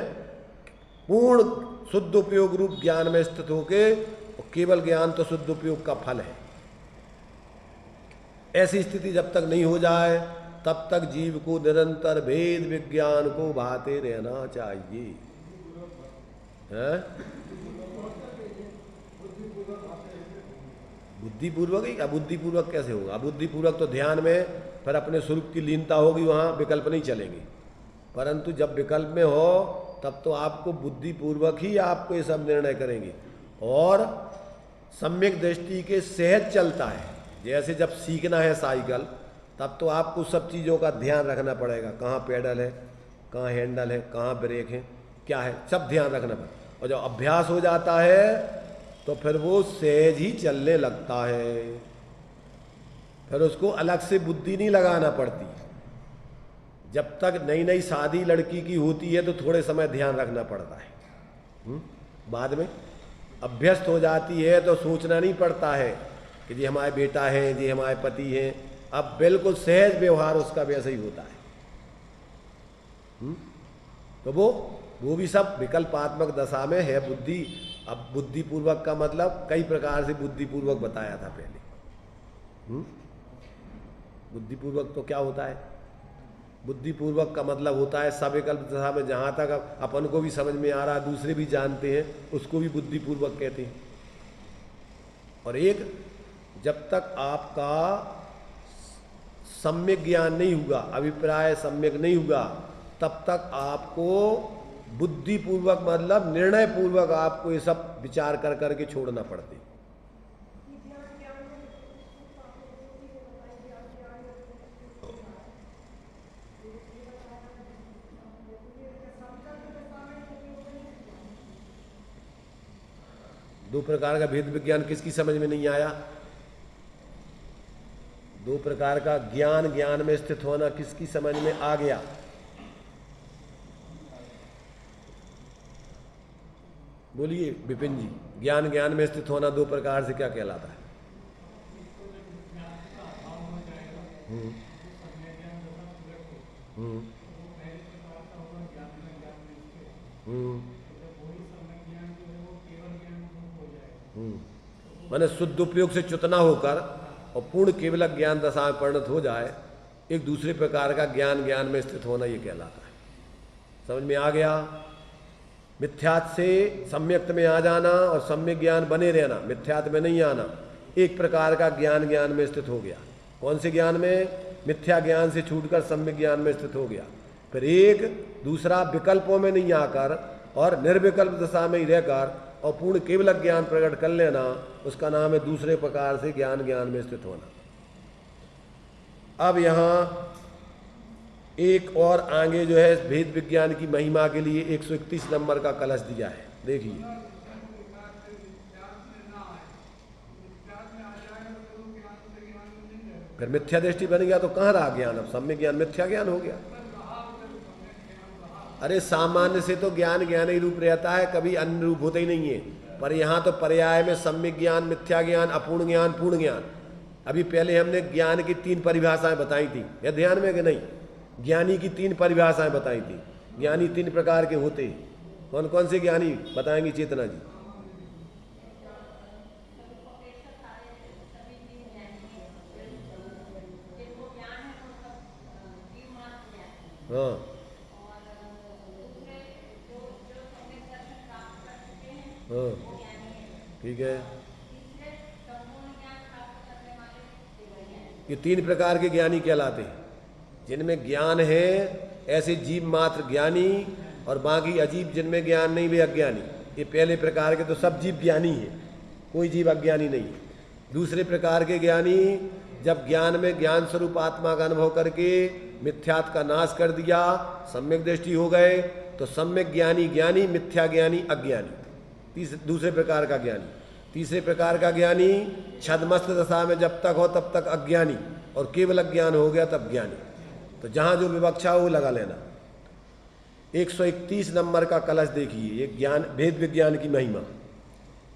पूर्ण शुद्ध उपयोग रूप ज्ञान में स्थित होके, और केवल ज्ञान तो शुद्ध उपयोग का फल है। ऐसी स्थिति जब तक नहीं हो जाए तब तक जीव को निरंतर भेद विज्ञान को भाते रहना चाहिए। बुद्धिपूर्वक ही, अबुद्धिपूर्वक कैसे होगा? अबुद्धिपूर्वक तो ध्यान में फिर अपने स्वरूप की लीनता होगी, वहां विकल्प नहीं चलेंगे। परंतु जब विकल्प में हो तब तो आपको बुद्धिपूर्वक ही आपको ये सब निर्णय करेंगे, और सम्यक दृष्टि के सहज चलता है। जैसे जब सीखना है साइकिल, तब तो आपको सब चीज़ों का ध्यान रखना पड़ेगा, कहाँ पेडल है, कहाँ हैंडल है, कहाँ ब्रेक है, क्या है, सब ध्यान रखना पड़ेगा। और जब अभ्यास हो जाता है तो फिर वो सहज ही चलने लगता है, फिर उसको अलग से बुद्धि नहीं लगाना पड़ती। जब तक नई नई शादी लड़की की होती है तो थोड़े समय ध्यान रखना पड़ता है, बाद में अभ्यस्त हो जाती है तो सोचना नहीं पड़ता है कि जी हमारे बेटा है, जी हमारे पति हैं। अब बिल्कुल सहज व्यवहार उसका वैसे ही होता है। तो वो भी सब विकल्पात्मक दशा में है बुद्धि। अब बुद्धिपूर्वक का मतलब कई प्रकार से बुद्धिपूर्वक बताया था पहले। बुद्धिपूर्वक तो क्या होता है? बुद्धिपूर्वक का मतलब होता है सविकल्प दशा में जहाँ तक अपन को भी समझ में आ रहा है, दूसरे भी जानते हैं, उसको भी बुद्धिपूर्वक कहते हैं। और एक, जब तक आपका सम्यक ज्ञान नहीं हुआ, अभिप्राय सम्यक नहीं हुआ, तब तक आपको बुद्धिपूर्वक मतलब निर्णय पूर्वक आपको ये सब विचार कर करके छोड़ना पड़ते। दो प्रकार का भेद विज्ञान किसकी समझ में नहीं आया? दो प्रकार का ज्ञान, ज्ञान में स्थित होना किसकी समझ में आ गया? बोलिए विपिन जी, ज्ञान, ज्ञान में स्थित होना दो प्रकार से क्या कहलाता है? हम्म हम्म माने शुद्ध उपयोग से च्युत न होकर और पूर्ण केवल ज्ञान दशा में परिणत हो जाए, एक दूसरे प्रकार का ज्ञान, ज्ञान में स्थित होना ये कहलाता है। समझ में आ गया? मिथ्यात् से सम्यक्त में आ जाना और सम्यक ज्ञान बने रहना, मिथ्यात् में नहीं आना, एक प्रकार का ज्ञान, ज्ञान में स्थित हो गया। कौन से ज्ञान में? मिथ्या ज्ञान से छूटकर सम्यक ज्ञान में स्थित हो गया। फिर एक दूसरा विकल्पों में नहीं आकर और निर्विकल्प दशा में ही रहकर और पूर्ण केवल ज्ञान प्रकट कर लेना, उसका नाम है दूसरे प्रकार से ज्ञान, ज्ञान में स्थित होना। अब यहाँ एक और आगे जो है भेद विज्ञान की महिमा के लिए 131 नंबर का कलश दिया है, देखिए। फिर मिथ्या दृष्टि बन गया तो कहाँ रहा ज्ञान? अब सम्यक ज्ञान मिथ्या ज्ञान हो गया। अरे सामान्य से तो ज्ञान ज्ञान ही रूप रहता है, कभी अन्य रूप होता ही नहीं है। पर यहाँ तो पर्याय में सम्यक ज्ञान, मिथ्या ज्ञान, अपूर्ण ज्ञान, पूर्ण ज्ञान। अभी पहले हमने ज्ञान की 3 परिभाषाएं बताई थी, यह ध्यान में कि नहीं? ज्ञानी की 3 परिभाषाएं बताई थी। ज्ञानी 3 प्रकार के होते हैं। कौन कौन से ज्ञानी बताएंगी चेतना जी? हाँ हाँ, ठीक है। ये 3 प्रकार के ज्ञानी कहलाते हैं, जिनमें ज्ञान है ऐसे जीव मात्र ज्ञानी, और बाकी अजीब जिनमें ज्ञान नहीं वे अज्ञानी। ये पहले प्रकार के तो सब जीव ज्ञानी है, कोई जीव अज्ञानी नहीं है। दूसरे प्रकार के ज्ञानी जब ज्ञान में ज्ञान स्वरूप आत्मा का अनुभव करके मिथ्यात् का नाश कर दिया, सम्यक दृष्टि हो गए, तो सम्यक ज्ञानी ज्ञानी, मिथ्या ज्ञानी अज्ञानी। दूसरे प्रकार का ज्ञानी। तीसरे प्रकार का ज्ञानी छद्मस्त दशा में जब तक हो तब तक अज्ञानी, और केवल अज्ञान हो गया तब ज्ञानी। तो जहाँ जो विवक्षा हो वो लगा लेना। 131 नंबर का कलश देखिए, ये ज्ञान भेद विज्ञान की महिमा।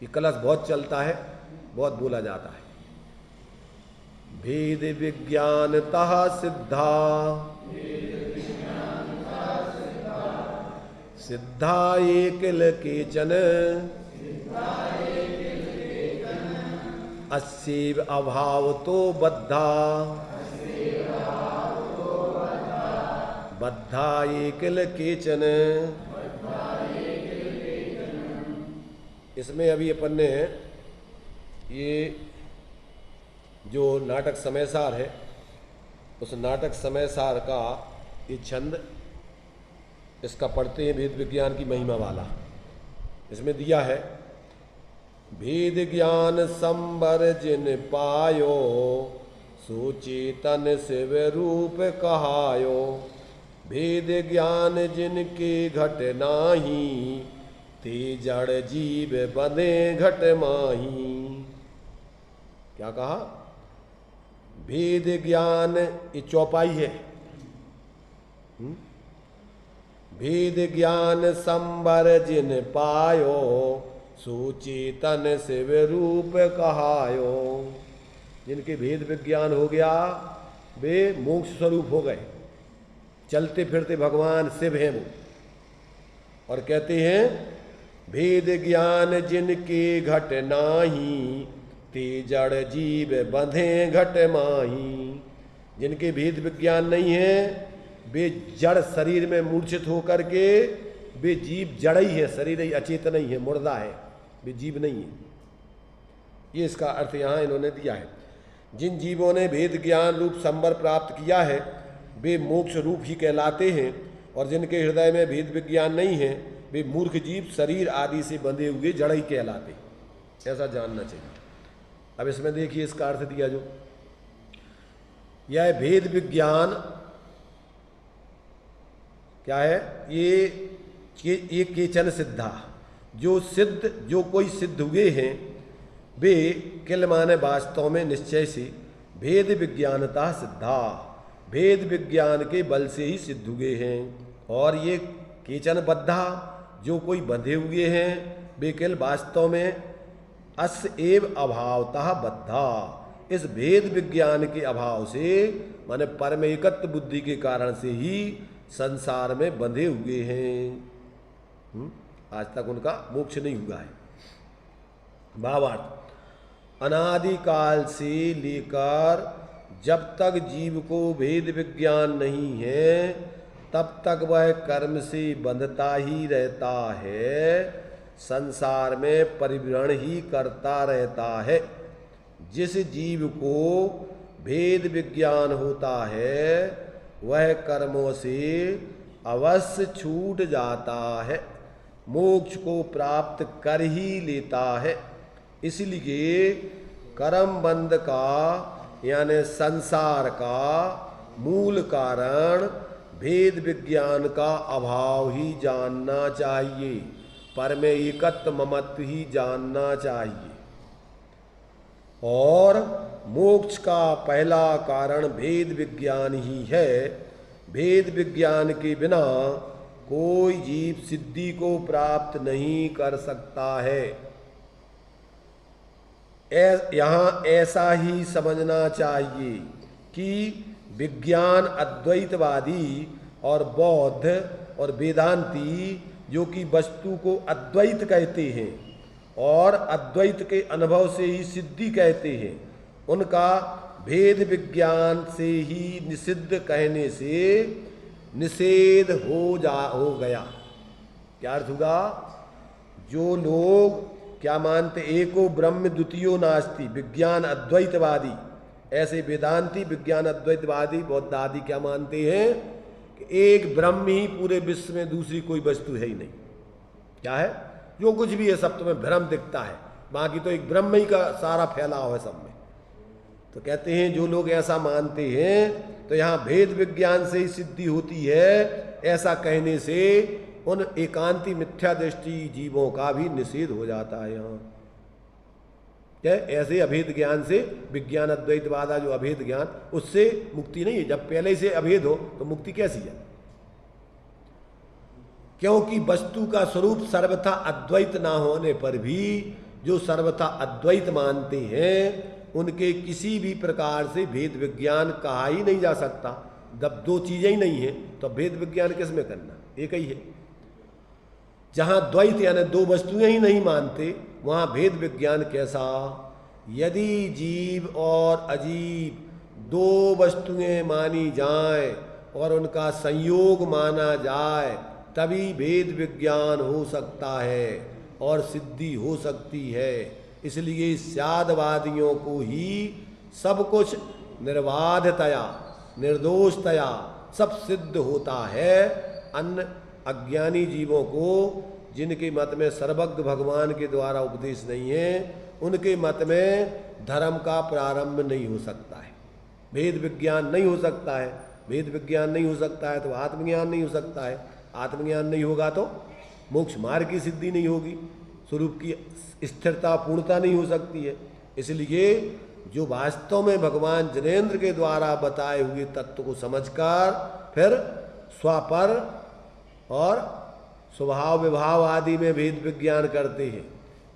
ये कलश बहुत चलता है, बहुत बोला जाता है। भेद विज्ञानतः सिद्धा सिद्धा एकिल केचन अस्यैव अभाव तो बद्धा बद्धा एकिल केचन। इसमें अभी अपन ने ये जो नाटक समयसार है, उस नाटक समयसार का ये छंद इसका पढ़ते हैं, भेद विज्ञान की महिमा वाला। इसमें दिया है, भेद ज्ञान संबर जिन पायो सुचेतन शिव रूप कहायो। भेद ज्ञान जिनके घट नाही ते जड़ जीव बंधे घट माही। क्या कहा? भेद ज्ञान, ये चौपाई है। भेद ज्ञान संबर जिन पायो सुचेतन शिव रूप कहायो। जिनके भेद विज्ञान हो गया वे मोक्ष स्वरूप हो गए, चलते फिरते भगवान शिव हैं वो। और कहते हैं, भेद ज्ञान जिनके घट नाही ते जड़ जीव बंधे घट माही। जिनके भेद विज्ञान नहीं है वे जड़ शरीर में मूर्छित होकर के वे जीव जड़ ही है, शरीर ही अचेतन ही है, मुर्दा है, वे जीव नहीं है। ये इसका अर्थ यहाँ इन्होंने दिया है। जिन जीवों ने भेद ज्ञान रूप संबर प्राप्त किया है वे मोक्ष रूप ही कहलाते हैं, और जिनके हृदय में भेद विज्ञान नहीं है वे मूर्ख जीव शरीर आदि से बंधे हुए जड़ ही कहलाते। ऐसा जानना चाहिए। अब इसमें देखिए इसका अर्थ दिया जो यह भेद विज्ञान क्या है, ये केचन सिद्धा, जो कोई सिद्ध हुए हैं वे किल माने वास्तव में निश्चय से भेद विज्ञानता सिद्धा, भेद विज्ञान के बल से ही सिद्ध हुए हैं। और ये केचन बद्धा, जो कोई बंधे हुए हैं वे किल वास्तव में अस एव अभावतः बद्धा, इस भेद विज्ञान के अभाव से माने परम एकत्व बुद्धि के कारण से ही संसार में बंधे हुए हैं। आज तक उनका मोक्ष नहीं हुआ है। भावार्थ, अनादिकाल से लेकर जब तक जीव को भेद विज्ञान नहीं है तब तक वह कर्म से बंधता ही रहता है, संसार में परिभ्रमण ही करता रहता है। जिस जीव को भेद विज्ञान होता है वह कर्मों से अवश्य छूट जाता है, मोक्ष को प्राप्त कर ही लेता है। इसलिए कर्म बंध का यानी संसार का मूल कारण भेद विज्ञान का अभाव ही जानना चाहिए, परम एकत्व ममत्व ही जानना चाहिए। और मोक्ष का पहला कारण भेद विज्ञान ही है। भेद विज्ञान के बिना कोई जीव सिद्धि को प्राप्त नहीं कर सकता है। यहाँ ऐसा ही समझना चाहिए कि विज्ञान अद्वैतवादी और बौद्ध और वेदांती जो कि वस्तु को अद्वैत कहते हैं और अद्वैत के अनुभव से ही सिद्धि कहते हैं, उनका भेद विज्ञान से ही निषिद्ध कहने से निषेध हो गया। क्या अर्थ होगा? जो लोग क्या मानते, एको ब्रह्म द्वितीयो नास्ति, विज्ञान अद्वैतवादी, ऐसे वेदांती विज्ञान अद्वैतवादी बौद्ध आदि क्या मानते हैं कि एक ब्रह्म ही पूरे विश्व में, दूसरी कोई वस्तु है ही नहीं। क्या है? जो कुछ भी है सब तुम्हें भ्रम दिखता है, बाकी तो एक ब्रह्म ही का सारा फैलाव है सब में। तो कहते हैं जो लोग ऐसा मानते हैं तो यहाँ भेद विज्ञान से ही सिद्धि होती है, ऐसा कहने से उन एकांती मिथ्या दृष्टि जीवों का भी निषेध हो जाता है। यहाँ क्या ऐसे अभेद ज्ञान से, विज्ञान अद्वैतवादा जो अभेद ज्ञान, उससे मुक्ति नहीं है। जब पहले से अभेद हो तो मुक्ति कैसी है? क्योंकि वस्तु का स्वरूप सर्वथा अद्वैत ना होने पर भी जो सर्वथा अद्वैत मानते हैं उनके किसी भी प्रकार से भेद विज्ञान कहा ही नहीं जा सकता। जब दो चीजें ही नहीं है तो भेद विज्ञान किसमें करना? एक ही है। जहां द्वैत यानी दो वस्तुएं ही नहीं मानते वहां भेद विज्ञान कैसा? यदि जीव और अजीब दो वस्तुएं मानी जाए और उनका संयोग माना जाए तभी भेद विज्ञान हो सकता है और सिद्धि हो सकती है। इसलिए स्यादवादियों को ही सब कुछ निर्बाधतया, निर्दोषतया सब सिद्ध होता है। अन्य अज्ञानी जीवों को, जिनके मत में सर्वज्ञ भगवान के द्वारा उपदेश नहीं है, उनके मत में धर्म का प्रारंभ नहीं हो सकता है, भेद विज्ञान नहीं हो सकता है। भेद विज्ञान नहीं हो सकता है तो आत्मज्ञान नहीं हो सकता है, आत्मज्ञान नहीं होगा तो मोक्ष मार्ग की सिद्धि नहीं होगी, स्वरूप की स्थिरता पूर्णता नहीं हो सकती है। इसलिए जो वास्तव में भगवान जनेन्द्र के द्वारा बताए हुए तत्व को समझकर फिर स्वापर और स्वभाव विभाव आदि में भेद विज्ञान करते हैं।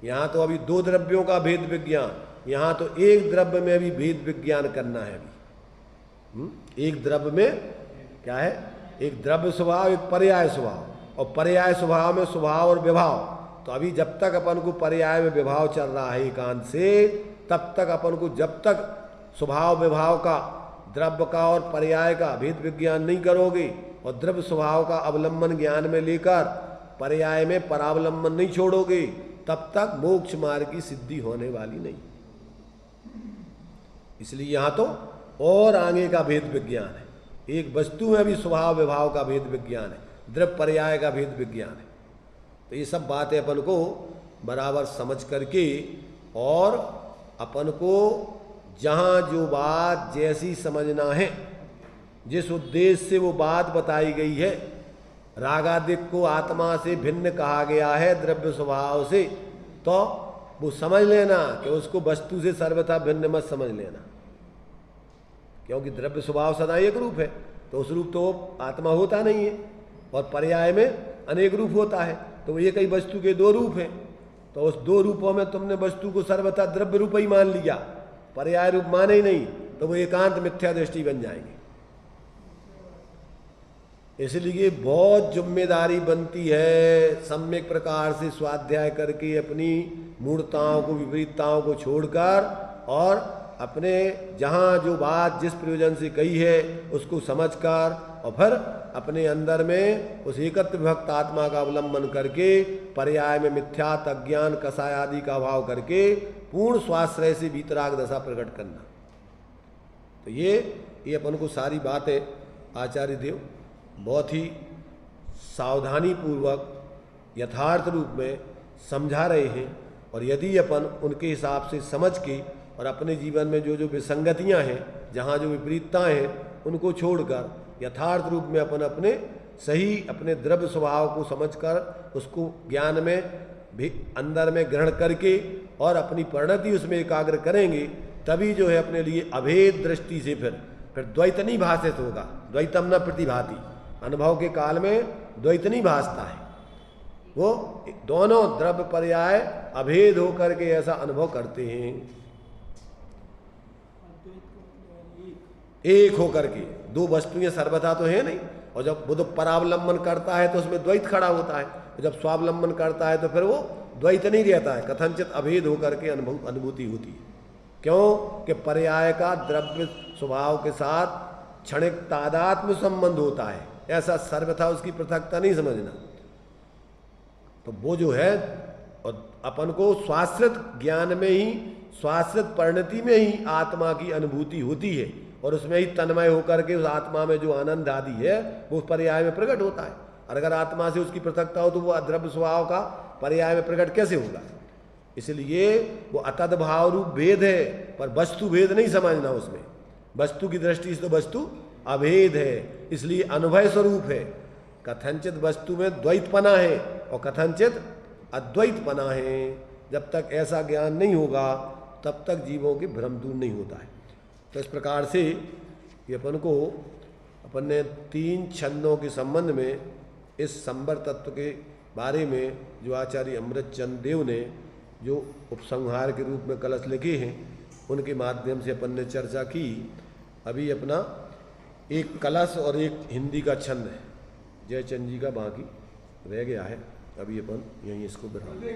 यहाँ तो अभी दो द्रव्यों का भेद विज्ञान, यहाँ तो एक द्रव्य में भी भेद विज्ञान करना है अभी। एक द्रव्य में क्या है? एक द्रव्य स्वभाव, एक पर्याय स्वभाव, और पर्याय स्वभाव में स्वभाव और विभाव। तो अभी जब तक अपन को पर्याय में विभाव चल रहा है एकांत से, तब तक अपन को जब तक स्वभाव विभाव का, द्रव्य का और पर्याय का भेद विज्ञान नहीं करोगे और द्रव्य स्वभाव का अवलंबन ज्ञान में लेकर पर्याय में परावलंबन नहीं छोड़ोगे, तब तक मोक्ष मार्ग की सिद्धि होने वाली नहीं। इसलिए यहाँ तो और आगे का भेद विज्ञान है। एक वस्तु में भी स्वभाव विभाव का भेद विज्ञान है, द्रव्य पर्याय का भेद विज्ञान है। तो ये सब बातें अपन को बराबर समझ करके और अपन को जहाँ जो बात जैसी समझना है, जिस उद्देश्य से वो बात बताई गई है, रागादिक को आत्मा से भिन्न कहा गया है द्रव्य स्वभाव से, तो वो समझ लेना कि उसको वस्तु से सर्वथा भिन्न मत समझ लेना, क्योंकि द्रव्य स्वभाव सदा एक रूप है, तो उस रूप तो आत्मा होता नहीं है, और पर्याय में अनेक रूप होता है, तो वो एक ही वस्तु के दो रूप हैं, तो उस दो रूपों में तुमने वस्तु को सर्वथा द्रव्य रूप ही मान लिया, पर्याय रूप माने ही नहीं, तो वो एकांत मिथ्या दृष्टि बन जाएंगे। इसलिए बहुत जिम्मेदारी बनती है सम्यक प्रकार से स्वाध्याय करके अपनी मूर्ताओं को, विपरीतताओं को छोड़कर, और अपने जहाँ जो बात जिस प्रयोजन से कही है उसको समझकर, और फिर अपने अंदर में उस एकत्र विभक्त आत्मा का अवलंबन करके पर्याय में मिथ्यात अज्ञान कसाय आदि का भाव करके पूर्ण स्वाश्रय से वीतराग दशा प्रकट करना। तो ये अपन को सारी बातें आचार्य देव बहुत ही सावधानी पूर्वक यथार्थ रूप में समझा रहे हैं, और यदि अपन उनके हिसाब से समझ के और अपने जीवन में जो जो विसंगतियां हैं, जहाँ जो विपरीतताएं हैं, उनको छोड़कर यथार्थ रूप में अपन अपने सही अपने द्रव्य स्वभाव को समझकर उसको ज्ञान में भी अंदर में ग्रहण करके और अपनी परिणति उसमें एकाग्र करेंगे, तभी जो है अपने लिए अभेद दृष्टि से फिर द्वैत नहीं भाषित होगा। द्वैतम न प्रतिभाति, अनुभव के काल में द्वैत नहीं भासता है, वो दोनों द्रव्य पर्याय अभेद होकर के ऐसा अनुभव करते हैं, एक होकर के। दो वस्तुएं सर्वथा तो है नहीं, और जब बुद्ध परावलंबन करता है तो उसमें द्वैत खड़ा होता है, और जब स्वावलंबन करता है तो फिर वो द्वैत नहीं रहता है, कथनचित अभेद होकर के अनुभूति होती है। क्यों कि पर्याय का द्रव्य स्वभाव के साथ क्षणिक तादात्म्य संबंध होता है, ऐसा सर्वथा उसकी पृथकता नहीं समझना। तो वो जो है, और अपन को स्वाश्रित ज्ञान में ही, स्वाश्रित परिणति में ही आत्मा की अनुभूति होती है, और उसमें ही तन्मय होकर के उस आत्मा में जो आनंद आदि है वो उस पर्याय में प्रकट होता है। और अगर आत्मा से उसकी पृथकता हो तो वो अद्रव्य स्वभाव का पर्याय में प्रकट कैसे होगा? इसलिए वो अतद्भाव रूप भेद है, पर वस्तु भेद नहीं समझना उसमें। वस्तु की दृष्टि से तो वस्तु अभेद है, इसलिए अनुभव स्वरूप है। कथनचित वस्तु में द्वैतपना है और कथनचित अद्वैतपना है। जब तक ऐसा ज्ञान नहीं होगा तब तक जीवों के भ्रम दूर नहीं होता है। तो इस प्रकार से ये अपन ने 3 छंदों के संबंध में इस संवर तत्व के बारे में जो आचार्य अमृतचंद देव ने जो उपसंहार के रूप में कलश लिखे हैं उनके माध्यम से अपन ने चर्चा की। अभी अपना एक कलश और एक हिंदी का छंद है जयचंद जी का बाकी रह गया है, अभी अपन यहीं इसको बिठाएंगे।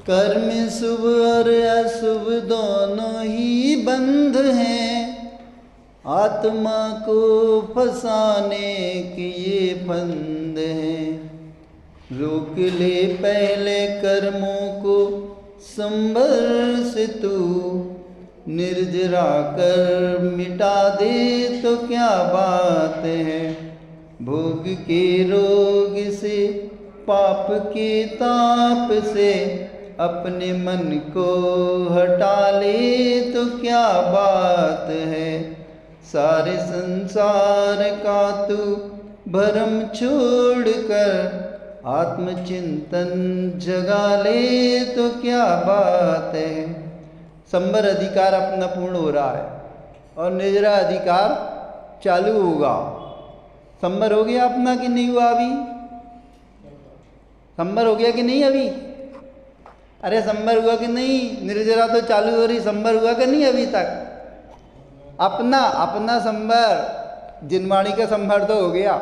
कर्म शुभ और अशुभ दोनों ही बंध हैं, आत्मा को फंसाने के ये फंद हैं। रोक ले पहले कर्मों को संभर से तू, निर्जरा कर मिटा दे तो क्या बात है। भोग के रोग से पाप के ताप से अपने मन को हटा ले तो क्या बात है। सारे संसार का तू भरम छोड़ कर आत्मचिंतन जगा ले तो क्या बात है। संवर अधिकार अपना पूर्ण हो रहा है और निर्जरा अधिकार चालू होगा। संवर हो गया अपना कि नहीं हुआ? अभी संवर हो गया कि नहीं? अभी अरे संवर हुआ कि नहीं? निर्जरा तो चालू हो रही, संवर हुआ कि नहीं अभी तक? अपना संवर, जिनवाणी का संवर तो हो गया,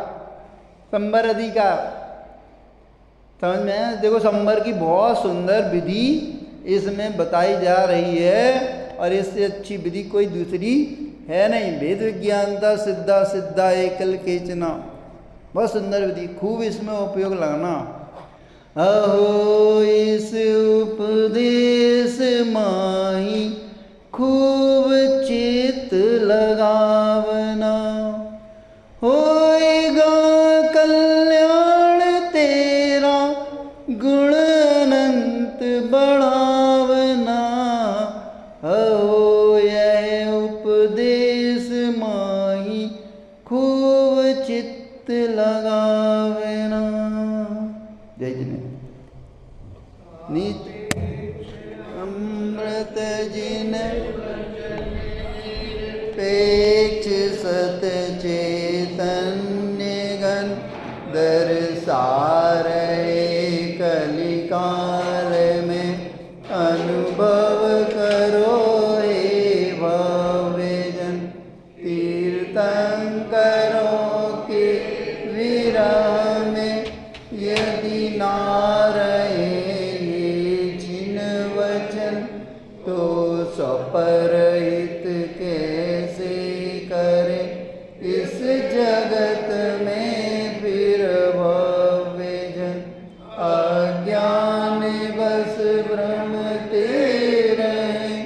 संवर अधिकार समझ में है। देखो संवर की बहुत सुंदर विधि इसमें बताई जा रही है और इससे अच्छी विधि कोई दूसरी है नहीं। वेद विज्ञानता सिद्धा सिद्धा एकल केचना, बहुत सुंदर विधि, खूब इसमें उपयोग लगाना। अहो इस उपदेश माही खूब चित लगावना, होएगा कल्याण गुण अनंत बढ़ावना, हो यह उपदेश माही खूब चित्त लगावना। जय जिने नित अमृत जिन पेक्ष सत चैतन्य घन, दरसार कलिकाल में अनुभव करो हे भव्यजन। तीर्थंकरों के विरह में यदि ना रहे ये जिन वचन, तो स्वपरहित कैसे करे इस जगत में फिर भव्यजन। अज्ञान बस भ्रमते रहे,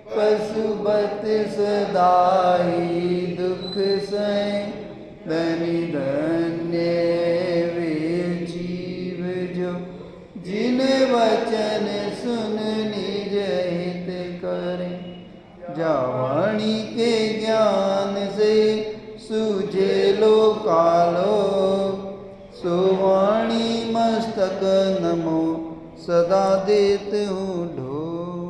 पशुपत सदा ही दुख सहे। धनी धन्य वे जीव जो जिन वचन सुन निज हित करे। जावाणी के ज्ञान से सूझे लोकालो, सुवाणी मस्तक नमो सदा देत हूँ ढो।